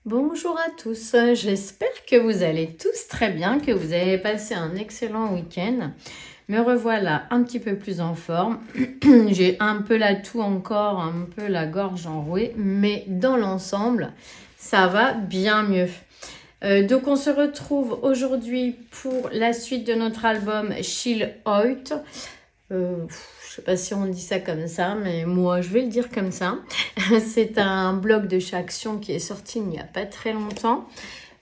Bonjour à tous, j'espère que vous allez tous très bien, que vous avez passé un excellent week-end. Me revoilà un petit peu plus en forme. J'ai un peu la toux encore, un peu la gorge enrouée, mais dans l'ensemble, ça va bien mieux. Donc on se retrouve aujourd'hui pour la suite de notre album Chill Out. Je sais pas si on dit ça comme ça, mais moi je vais le dire comme ça. C'est un blog de chez Action qui est sorti il n'y a pas très longtemps.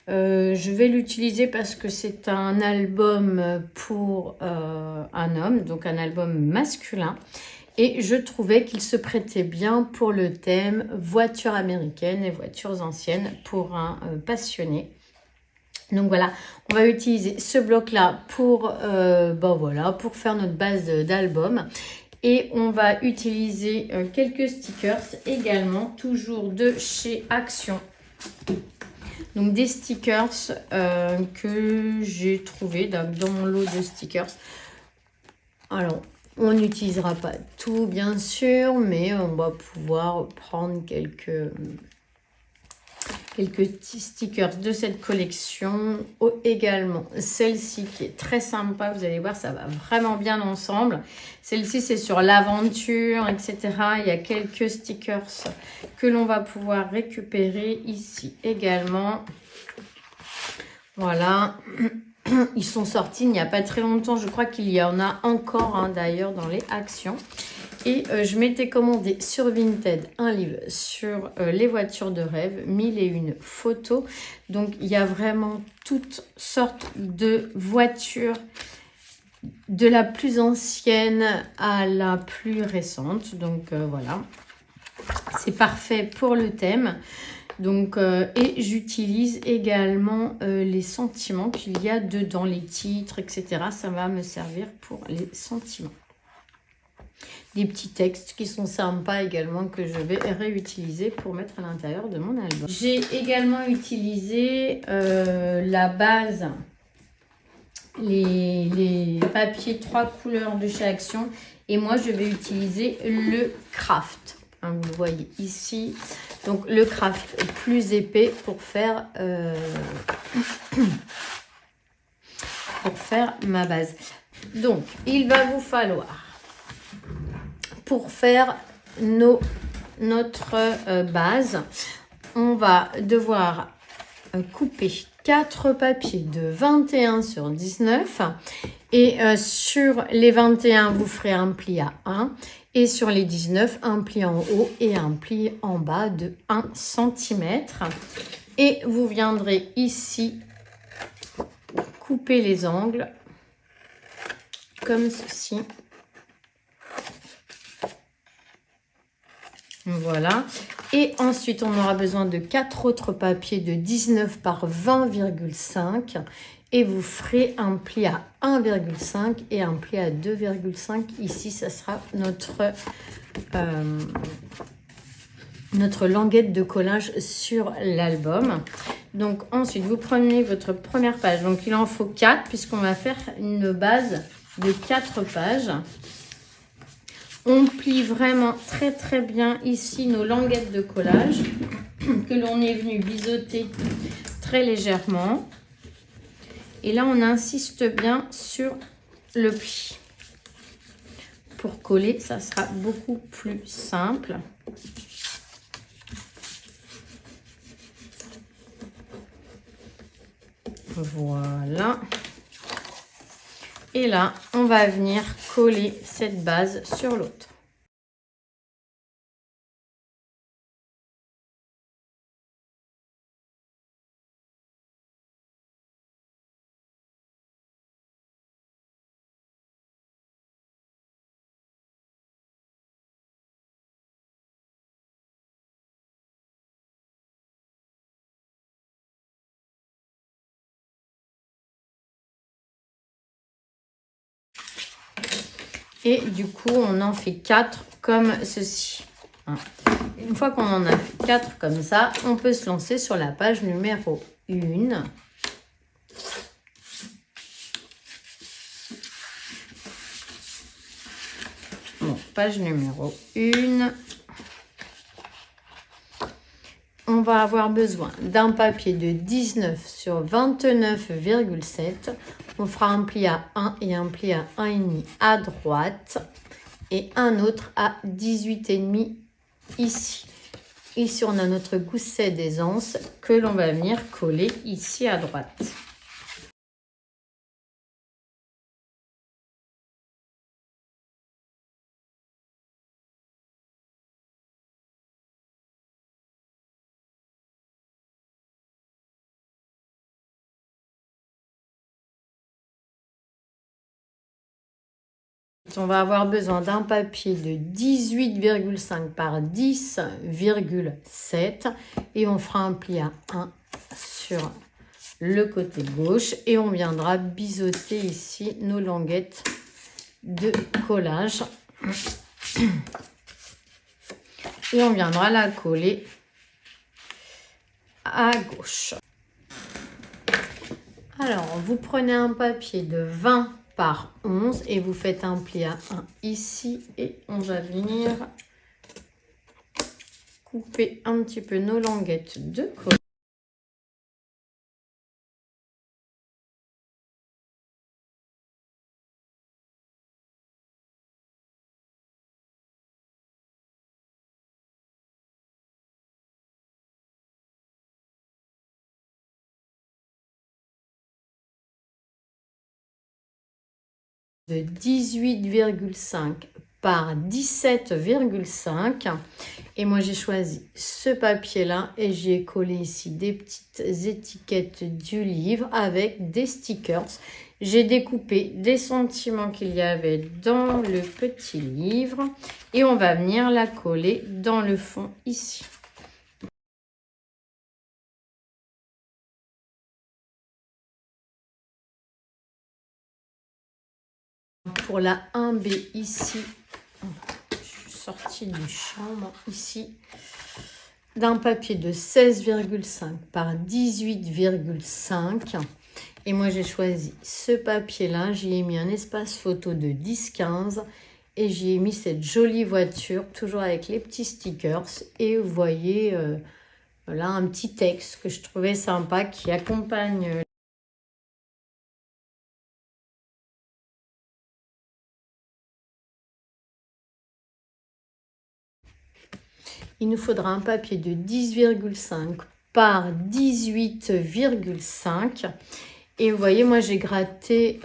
Je vais l'utiliser parce que c'est un album pour un homme, donc un album masculin. Et je trouvais qu'il se prêtait bien pour le thème voitures américaines et voitures anciennes pour un passionné. Donc voilà, on va utiliser ce bloc-là pour, pour faire notre base d'album. Et on va utiliser quelques stickers également, toujours de chez Action. Donc des stickers que j'ai trouvé dans mon lot de stickers. Alors, on n'utilisera pas tout bien sûr, mais on va pouvoir prendre quelques petits stickers de cette collection. Également, celle-ci qui est très sympa, vous allez voir, ça va vraiment bien ensemble. Celle-ci, c'est sur l'aventure, etc. Il y a quelques stickers que l'on va pouvoir récupérer ici également. Voilà. Ils sont sortis il n'y a pas très longtemps. Je crois qu'il y en a encore d'ailleurs dans les actions. Et je m'étais commandé sur Vinted un livre sur les voitures de rêve, 1001 photos. Donc, il y a vraiment toutes sortes de voitures, de la plus ancienne à la plus récente. Donc, voilà. C'est parfait pour le thème. Donc, et j'utilise également les sentiments qu'il y a dedans, les titres, etc. Ça va me servir pour les sentiments. Des petits textes qui sont sympas également que je vais réutiliser pour mettre à l'intérieur de mon album. J'ai également utilisé la base, les papiers 3 couleurs de chez Action. Et moi, je vais utiliser le Craft. Vous le voyez ici. Donc, le Craft plus épais pour faire, ma base. Donc, il va vous falloir, pour faire notre base, on va devoir couper 4 papiers de 21 sur 19 et sur les 21 vous ferez un pli à 1 et sur les 19 un pli en haut et un pli en bas de 1 cm et vous viendrez ici couper les angles comme ceci. Voilà. Et ensuite, on aura besoin de 4 autres papiers de 19 par 20,5. Et vous ferez un pli à 1,5 et un pli à 2,5. Ici, ça sera notre languette de collage sur l'album. Donc, ensuite, vous prenez votre première page. Donc, il en faut 4 puisqu'on va faire une base de 4 pages. On plie vraiment très très bien ici nos languettes de collage que l'on est venu biseauter très légèrement. Et là, on insiste bien sur le pli. Pour coller, ça sera beaucoup plus simple. Voilà. Et là, on va venir coller cette base sur l'autre. Et du coup, on en fait 4 comme ceci. Une fois qu'on en a fait 4 comme ça, on peut se lancer sur la page numéro 1. Bon, page numéro 1. on va avoir besoin d'un papier de 19 sur 29,7. On fera un pli à 1 et un pli à 1,5 à droite et un autre à 18,5 ici. Ici, on a notre gousset d'aisance que l'on va venir coller ici à droite. On va avoir besoin d'un papier de 18,5 par 10,7 et on fera un pli à 1 sur le côté gauche et on viendra biseauter ici nos languettes de collage et on viendra la coller à gauche. Alors, vous prenez un papier de 20 par 11 et vous faites un pli à 1 ici et on va venir couper un petit peu nos languettes de collage. De 18,5 par 17,5 et moi j'ai choisi ce papier là et j'ai collé ici des petites étiquettes du livre avec des stickers. J'ai découpé des sentiments qu'il y avait dans le petit livre et on va venir la coller dans le fond ici. Pour la 1B ici, je suis sortie du chambre ici, d'un papier de 16,5 par 18,5 et moi j'ai choisi ce papier là, j'y ai mis un espace photo de 10-15 et j'y ai mis cette jolie voiture toujours avec les petits stickers et vous voyez voilà un petit texte que je trouvais sympa qui accompagne il nous faudra un papier de 10,5 par 18,5 et vous voyez moi j'ai gratté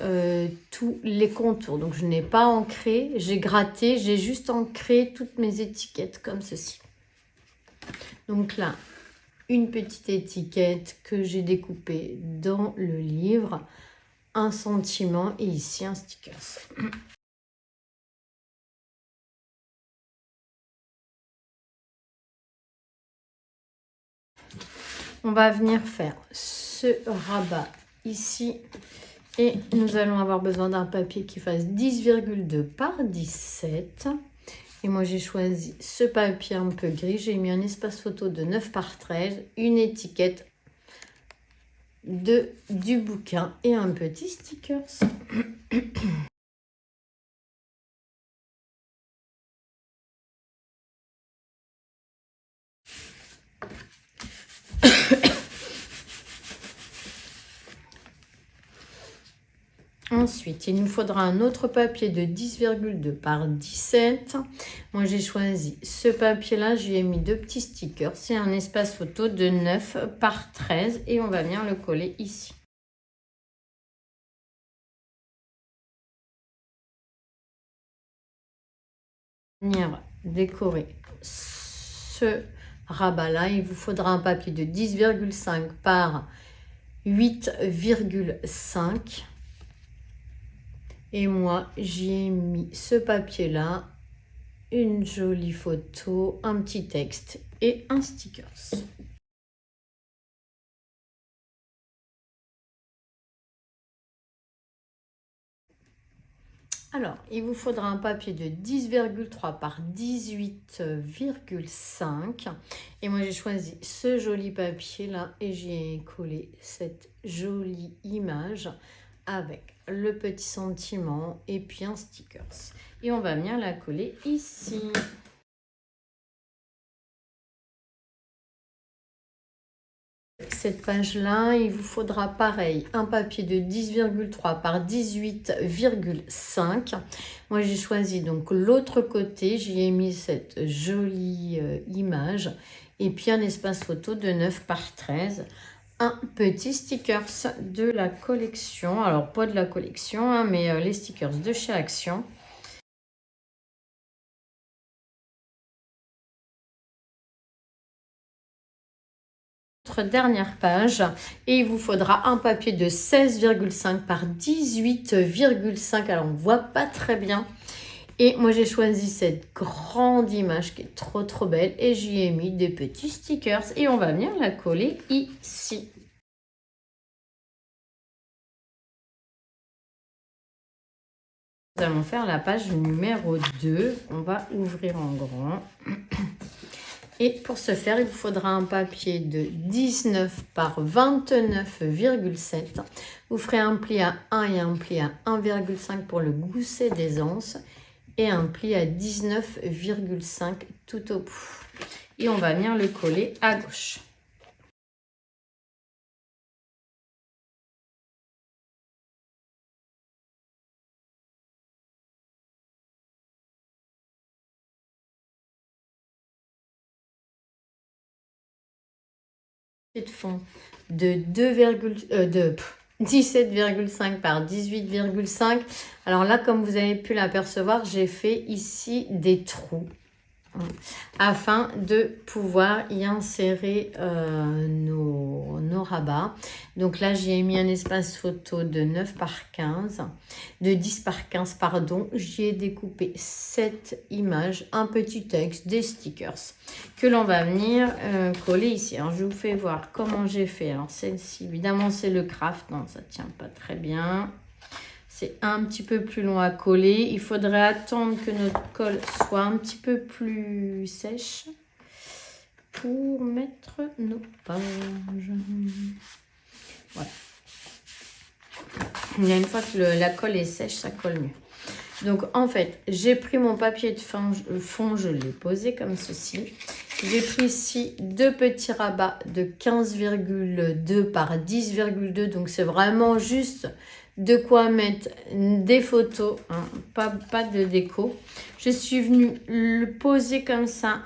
tous les contours donc je n'ai pas ancré, j'ai gratté, j'ai juste ancré toutes mes étiquettes comme ceci. Donc là une petite étiquette que j'ai découpée dans le livre, un sentiment et ici un sticker. On va venir faire ce rabat ici et nous allons avoir besoin d'un papier qui fasse 10,2 par 17 et moi j'ai choisi ce papier un peu gris, j'ai mis un espace photo de 9 par 13, une étiquette du bouquin et un petit sticker. Ensuite, il nous faudra un autre papier de 10,2 par 17. Moi, j'ai choisi ce papier-là. J'y ai mis deux petits stickers. C'est un espace photo de 9 par 13 et on va venir le coller ici. Venir décorer ce rabat-là. Il vous faudra un papier de 10,5 par 8,5. Et moi, j'y ai mis ce papier-là, une jolie photo, un petit texte et un sticker. Alors, il vous faudra un papier de 10,3 par 18,5. Et moi, j'ai choisi ce joli papier-là et j'ai collé cette jolie image avec le petit sentiment et puis un sticker. Et on va venir la coller ici. Cette page-là, il vous faudra pareil, un papier de 10,3 par 18,5. Moi, j'ai choisi donc l'autre côté. J'y ai mis cette jolie image. Et puis un espace photo de 9 par 13. Un petit stickers de la collection. Alors, pas de la collection, hein, mais les stickers de chez Action. Dernière page et il vous faudra un papier de 16,5 par 18,5. Alors on voit pas très bien et moi j'ai choisi cette grande image qui est trop belle et j'y ai mis des petits stickers et on va venir la coller ici. Nous allons faire la page numéro 2. On va ouvrir en grand. Et pour ce faire, il vous faudra un papier de 19 par 29,7. Vous ferez un pli à 1 et un pli à 1,5 pour le gousset des anses. Et un pli à 19,5 tout au bout. Et on va venir le coller à gauche. De fond de 17,5 par 18,5. Alors là, comme vous avez pu l'apercevoir, j'ai fait ici des trous afin de pouvoir y insérer nos rabats. Donc là, j'y ai mis un espace photo de 9 par 15, de 10 par 15, pardon. J'y ai découpé 7 images, un petit texte, des stickers que l'on va venir coller ici. Alors, je vous fais voir comment j'ai fait. Alors, celle-ci, évidemment, c'est le craft. Non, ça ne tient pas très bien. C'est un petit peu plus long à coller. Il faudrait attendre que notre colle soit un petit peu plus sèche pour mettre nos pages. Voilà. Il y a une fois que la colle est sèche, ça colle mieux. Donc, en fait, j'ai pris mon papier de fond, je l'ai posé comme ceci. J'ai pris ici deux petits rabats de 15,2 par 10,2. Donc, c'est vraiment juste de quoi mettre des photos, hein, pas de déco. Je suis venue le poser comme ça,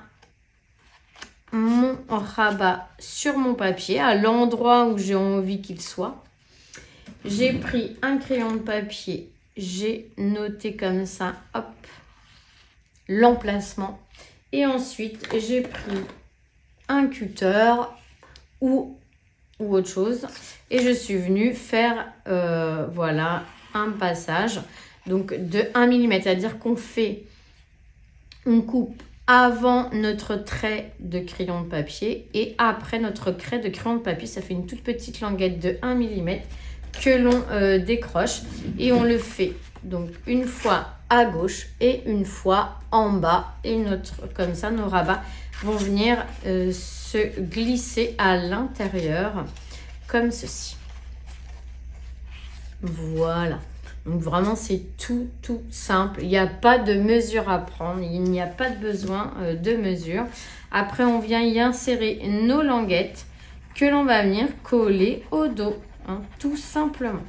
mon rabat sur mon papier, à l'endroit où j'ai envie qu'il soit. J'ai pris un crayon de papier, j'ai noté comme ça, hop, l'emplacement. Et ensuite, j'ai pris un cutter ou autre chose. Et je suis venue faire, voilà, un passage donc de 1 mm. C'est-à-dire qu'on coupe avant notre trait de crayon de papier et après notre trait de crayon de papier. Ça fait une toute petite languette de 1 mm que l'on décroche. Et on le fait donc une fois à gauche et une fois en bas. Et comme ça, nos rabats vont venir se glisser à l'intérieur comme ceci. Voilà. Donc vraiment, c'est tout simple. Il n'y a pas de mesure à prendre. Il n'y a pas de besoin de mesure. Après, on vient y insérer nos languettes que l'on va venir coller au dos, hein, tout simplement.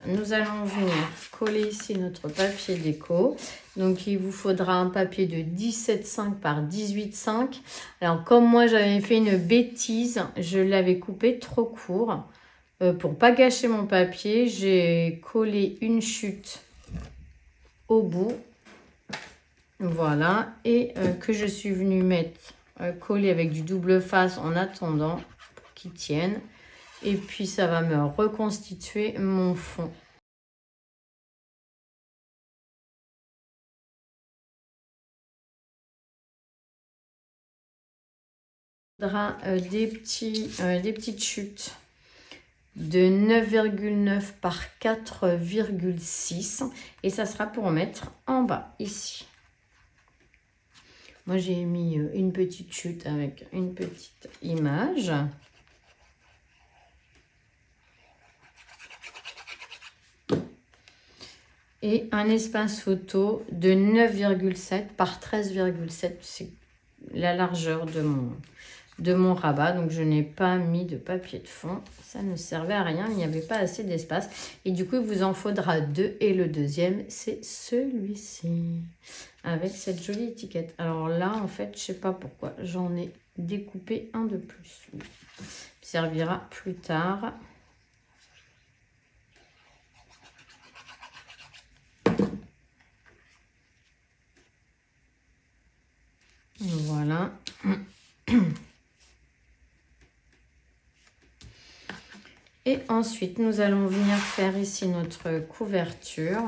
Nous allons venir coller ici notre papier déco. Donc, il vous faudra un papier de 17,5 par 18,5. Alors, comme moi, j'avais fait une bêtise, je l'avais coupé trop court. Pour pas gâcher mon papier, j'ai collé une chute au bout. Voilà, et que je suis venue mettre coller avec du double face en attendant pour qu'il tienne. Et puis ça va me reconstituer mon fond. Il faudra des petites chutes de 9,9 par 4,6 et ça sera pour mettre en bas ici. Moi j'ai mis une petite chute avec une petite image. Et un espace photo de 9,7 par 13,7, c'est la largeur de mon rabat. Donc je n'ai pas mis de papier de fond, ça ne servait à rien, il n'y avait pas assez d'espace. Et du coup il vous en faudra deux, et le deuxième c'est celui-ci, avec cette jolie étiquette. Alors là en fait je sais pas pourquoi, j'en ai découpé un de plus. Il servira plus tard. Voilà. Et ensuite, nous allons venir faire ici notre couverture.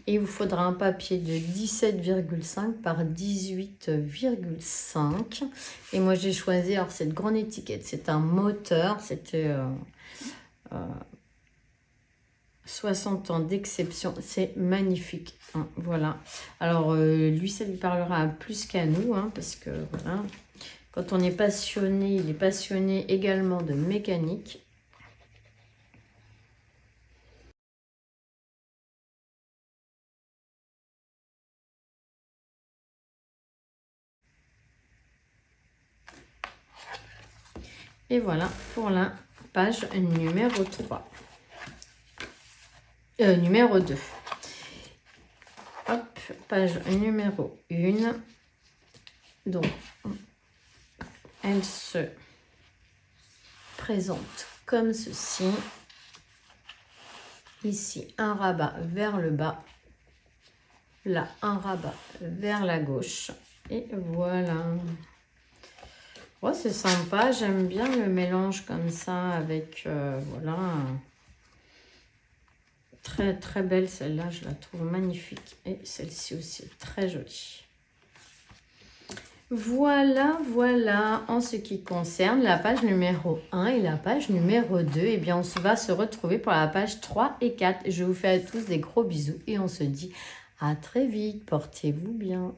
Et il vous faudra un papier de 17,5 par 18,5. Et moi, j'ai choisi alors cette grande étiquette. C'est un moteur. C'était 60 ans d'exception. C'est magnifique. Hein, voilà. Alors, lui, ça lui parlera plus qu'à nous. Hein, parce que, voilà, quand on est passionné, il est passionné également de mécanique. Et voilà pour la page numéro 3. Numéro 2. Hop, page numéro 1. Donc, elle se présente comme ceci. Ici, un rabat vers le bas. Là, un rabat vers la gauche. Et voilà. Oh, c'est sympa, j'aime bien le mélange comme ça avec, voilà, très très belle celle-là, je la trouve magnifique. Et celle-ci aussi est très jolie. Voilà, voilà, en ce qui concerne la page numéro 1 et la page numéro 2, eh bien on va se retrouver pour la page 3 et 4. Je vous fais à tous des gros bisous et on se dit à très vite, portez-vous bien.